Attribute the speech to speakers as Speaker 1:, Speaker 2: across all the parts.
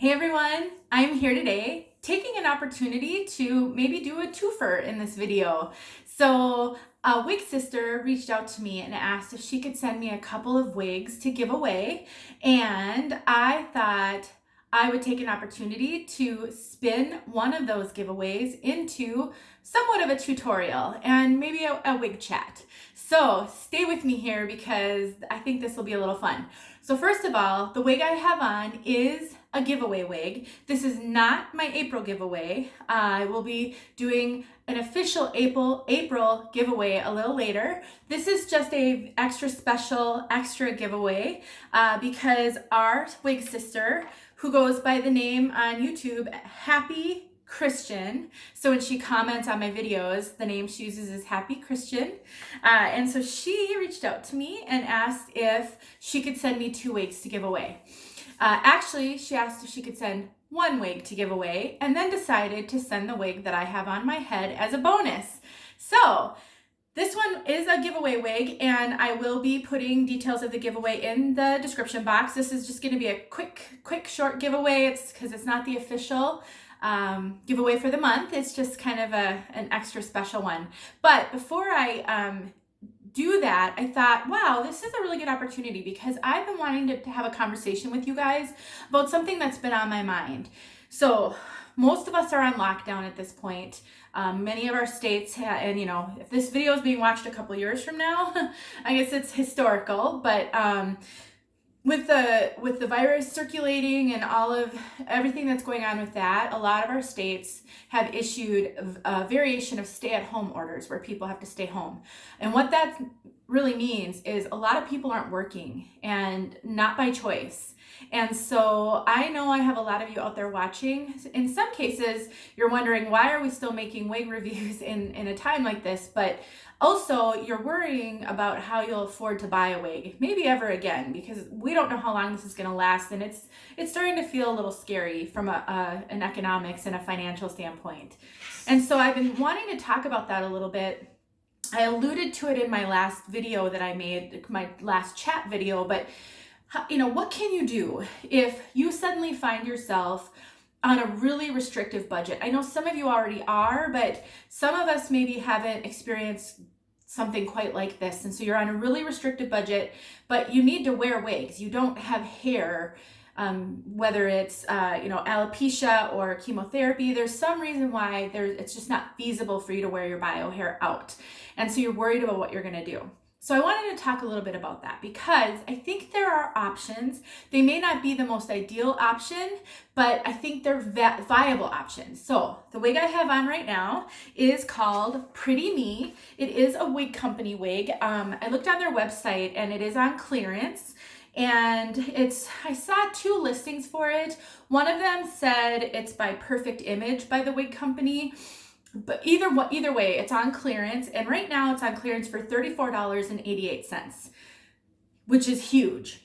Speaker 1: Hey everyone, I'm here today taking an opportunity to maybe do a twofer in this video. So a wig sister reached out to me and asked if she could send me a couple of wigs to give away, and I thought I would take an opportunity to spin one of those giveaways into somewhat of a tutorial and maybe a wig chat. So stay with me here because I think this will be a little fun. So first of all, the wig I have on is a giveaway wig. This is not my April giveaway. I will be doing an official April giveaway a little later. This is just a extra giveaway because our wig sister, who goes by the name on YouTube, Happy Christian. So when she comments on my videos, the name she uses is Happy Christian. And so she reached out to me and asked if she could send me 2 wigs to give away. Actually, she asked if she could send 1 wig to give away and then decided to send the wig that I have on my head as a bonus. So this one is a giveaway wig, and I will be putting details of the giveaway in the description box. This is just going to be a quick, short giveaway. It's because it's not the official giveaway for the month. It's just kind of an extra special one. But before I do that, I thought, wow, this is a really good opportunity because I've been wanting to have a conversation with you guys about something that's been on my mind. So most of us are on lockdown at this point. Many of our states, and if this video is being watched a couple years from now, I guess it's historical, but with the virus circulating and all of everything that's going on with that, a lot of our states have issued a variation of stay-at-home orders where people have to stay home. And what that really means is a lot of people aren't working, and not by choice. And so I know I have a lot of you out there watching. In some cases, you're wondering, why are we still making wig reviews in a time like this? But also, you're worrying about how you'll afford to buy a wig, maybe ever again, because we don't know how long this is going to last, and it's starting to feel a little scary from an economics and a financial standpoint. And so I've been wanting to talk about that a little bit. I alluded to it in my last video that I made, my last chat video, but what can you do if you suddenly find yourself on a really restrictive budget? I know some of you already are, but some of us maybe haven't experienced something quite like this. And so you're on a really restricted budget, but you need to wear wigs. You don't have hair, whether it's alopecia or chemotherapy. There's some reason why it's just not feasible for you to wear your bio hair out. And so you're worried about what you're going to do. So I wanted to talk a little bit about that because I think there are options. They may not be the most ideal option, but I think they're viable options. So the wig I have on right now is called Pretty Me. It is a Wig Company wig. I looked on their website and it is on clearance. And I saw 2 listings for it. One of them said it's by Perfect Image by the Wig Company. But either way, it's on clearance, and right now it's on clearance for $34.88, which is huge.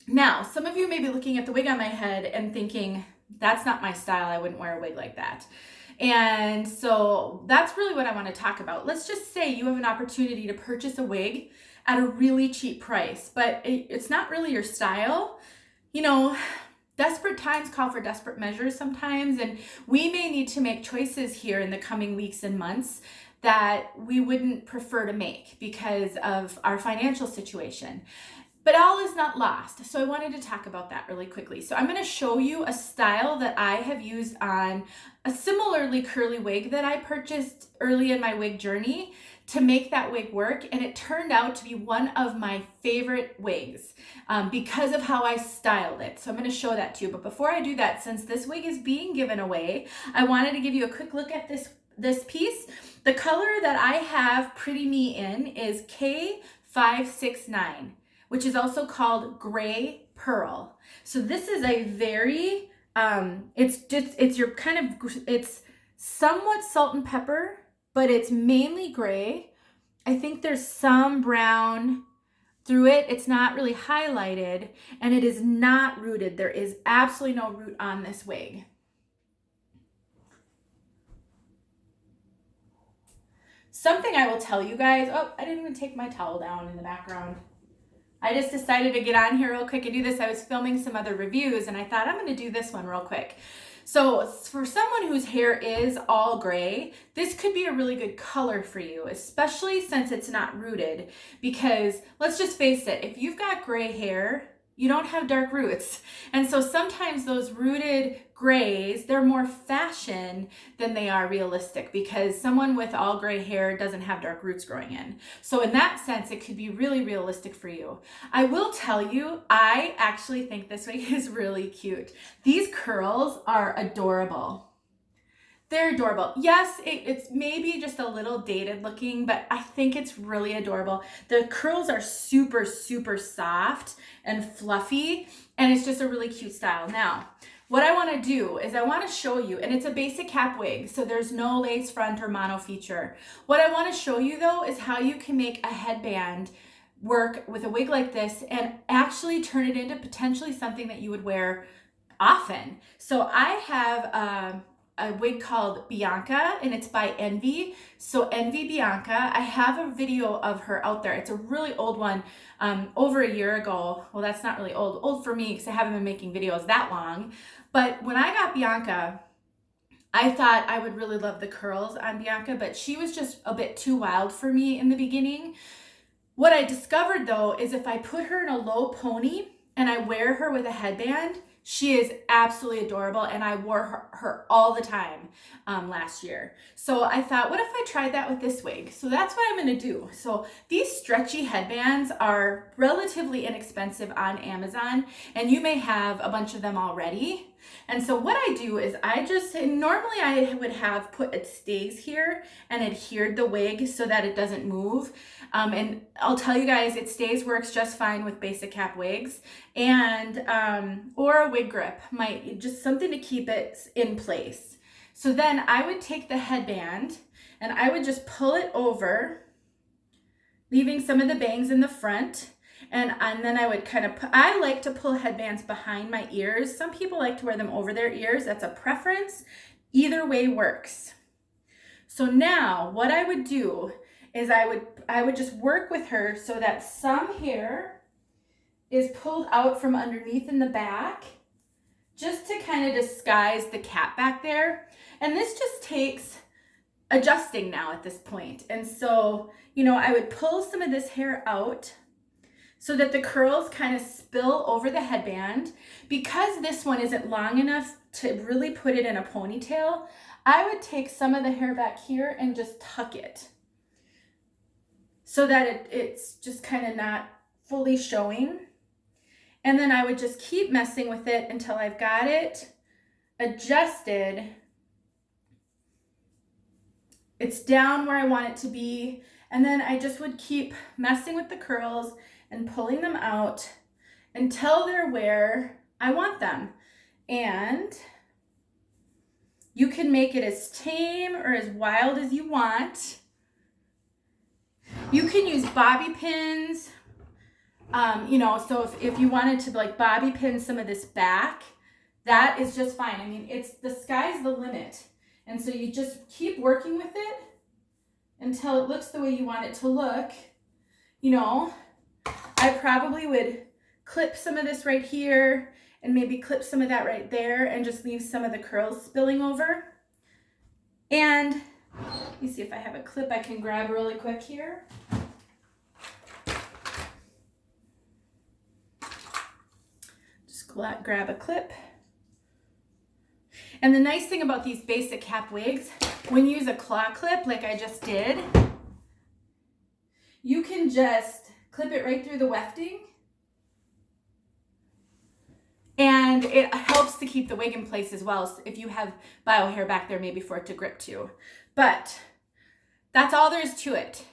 Speaker 1: Now, some of you may be looking at the wig on my head and thinking, that's not my style. I wouldn't wear a wig like that. And so that's really what I want to talk about. Let's just say you have an opportunity to purchase a wig at a really cheap price, but it's not really your style. Desperate times call for desperate measures sometimes, and we may need to make choices here in the coming weeks and months that we wouldn't prefer to make because of our financial situation. But all is not lost. So I wanted to talk about that really quickly. So I'm going to show you a style that I have used on a similarly curly wig that I purchased early in my wig journey to make that wig work, and it turned out to be one of my favorite wigs because of how I styled it. So I'm going to show that to you. But before I do that, since this wig is being given away, I wanted to give you a quick look at this piece. The color that I have Pretty Me in is K569, which is also called Gray Pearl. So this is a very it's somewhat salt and pepper, but it's mainly gray. I think there's some brown through it. It's not really highlighted, and it is not rooted. There is absolutely no root on this wig. Something I will tell you guys, I didn't even take my towel down in the background. I just decided to get on here real quick and do this. I was filming some other reviews and I thought I'm going to do this one real quick. So for someone whose hair is all gray, this could be a really good color for you, especially since it's not rooted, because let's just face it, if you've got gray hair, you don't have dark roots. And so sometimes those rooted grays, they're more fashion than they are realistic, because someone with all gray hair doesn't have dark roots growing in. So in that sense, it could be really realistic for you. I will tell you, I actually think this wig is really cute. These curls are adorable. They're adorable. Yes, it's maybe just a little dated looking, but I think it's really adorable. The curls are super, super soft and fluffy, and it's just a really cute style. Now, what I want to do is I want to show you, and it's a basic cap wig, so there's no lace front or mono feature. What I want to show you though is how you can make a headband work with a wig like this and actually turn it into potentially something that you would wear often. So I have a wig called Bianca, and it's by Envy. So Envy Bianca, I have a video of her out there. It's a really old one, over a year ago. Well, that's not really old for me because I haven't been making videos that long. But when I got Bianca, I thought I would really love the curls on Bianca, but she was just a bit too wild for me in the beginning. What I discovered though is if I put her in a low pony and I wear her with a headband, she is absolutely adorable, and I wore her all the time last year. So I thought, what if I tried that with this wig? So that's what I'm gonna do. So these stretchy headbands are relatively inexpensive on Amazon, and you may have a bunch of them already. And so what I do is normally I would have put it stays here and adhered the wig so that it doesn't move. And I'll tell you guys, it stays works just fine with basic cap wigs, and or a wig grip, just something to keep it in place. So then I would take the headband and I would just pull it over, leaving some of the bangs in the front. And then I would I like to pull headbands behind my ears. Some people like to wear them over their ears. That's a preference. Either way works. So now what I would do is I would just work with her so that some hair is pulled out from underneath in the back, just to kind of disguise the cap back there. And this just takes adjusting now at this point. And so, I would pull some of this hair out so that the curls kind of spill over the headband. Because this one isn't long enough to really put it in a ponytail, I would take some of the hair back here and just tuck it so that it's just kind of not fully showing. And then I would just keep messing with it until I've got it adjusted. It's down where I want it to be. And then I just would keep messing with the curls and pulling them out until they're where I want them. And you can make it as tame or as wild as you want. You can use bobby pins, so if you wanted to like bobby pin some of this back, that is just fine. I mean, the sky's the limit. And so you just keep working with it until it looks the way you want it to look. I probably would clip some of this right here and maybe clip some of that right there and just leave some of the curls spilling over. And let me see if I have a clip I can grab really quick here. Just grab a clip. And the nice thing about these basic cap wigs, when you use a claw clip like I just did, you can just clip it right through the wefting, and it helps to keep the wig in place as well, so if you have bio hair back there, maybe for it to grip to. But that's all there is to it.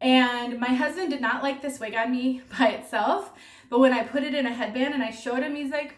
Speaker 1: And my husband did not like this wig on me by itself, but when I put it in a headband and I showed him, he's like,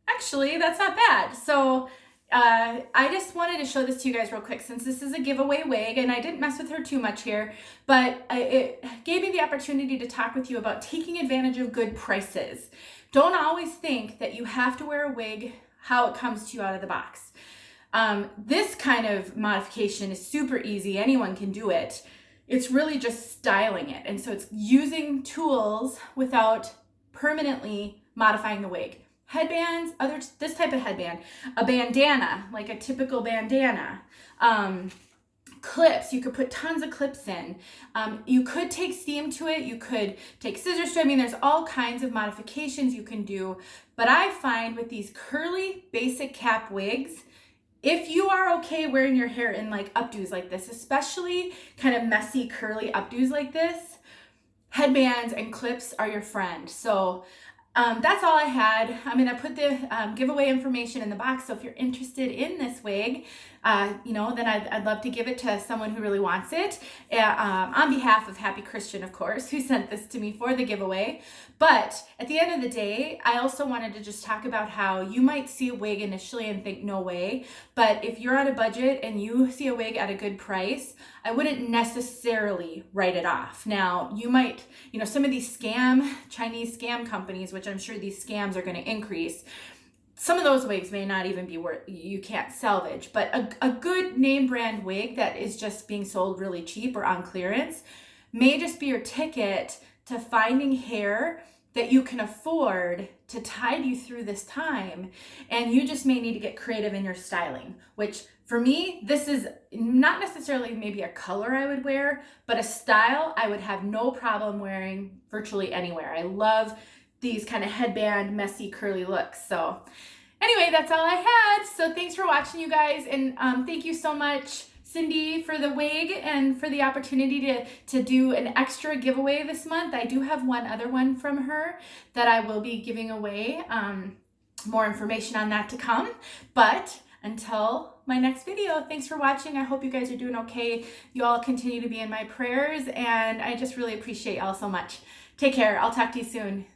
Speaker 1: actually, that's not bad. So I just wanted to show this to you guys real quick, since this is a giveaway wig, and I didn't mess with her too much here, but it gave me the opportunity to talk with you about taking advantage of good prices. Don't always think that you have to wear a wig how it comes to you out of the box. This kind of modification is super easy. Anyone can do it. It's really just styling it. And so it's using tools without permanently modifying the wig. Headbands, this type of headband, a bandana, like a typical bandana, clips, you could put tons of clips in. You could take steam to it, you could take scissors to it. I mean, there's all kinds of modifications you can do, but I find with these curly basic cap wigs, if you are okay wearing your hair in like updos like this, especially kind of messy curly updos like this, headbands and clips are your friend. So that's all I had. I'm gonna put the giveaway information in the box. So if you're interested in this wig, then I'd love to give it to someone who really wants it. On behalf of Happy Christian, of course, who sent this to me for the giveaway. But at the end of the day, I also wanted to just talk about how you might see a wig initially and think, no way. But if you're on a budget and you see a wig at a good price, I wouldn't necessarily write it off. Now, you might, some of these Chinese scam companies, which I'm sure these scams are going to increase, some of those wigs may not even be worth, you can't salvage, but a good name brand wig that is just being sold really cheap or on clearance may just be your ticket to finding hair that you can afford to tide you through this time. And you just may need to get creative in your styling, which for me, this is not necessarily maybe a color I would wear, but a style I would have no problem wearing virtually anywhere. I love these kind of headband, messy, curly looks. So anyway, that's all I had. So thanks for watching, you guys. And thank you so much, Cindy, for the wig and for the opportunity to do an extra giveaway this month. I do have one other one from her that I will be giving away. More information on that to come. But until my next video, thanks for watching. I hope you guys are doing okay. You all continue to be in my prayers, and I just really appreciate y'all so much. Take care. I'll talk to you soon.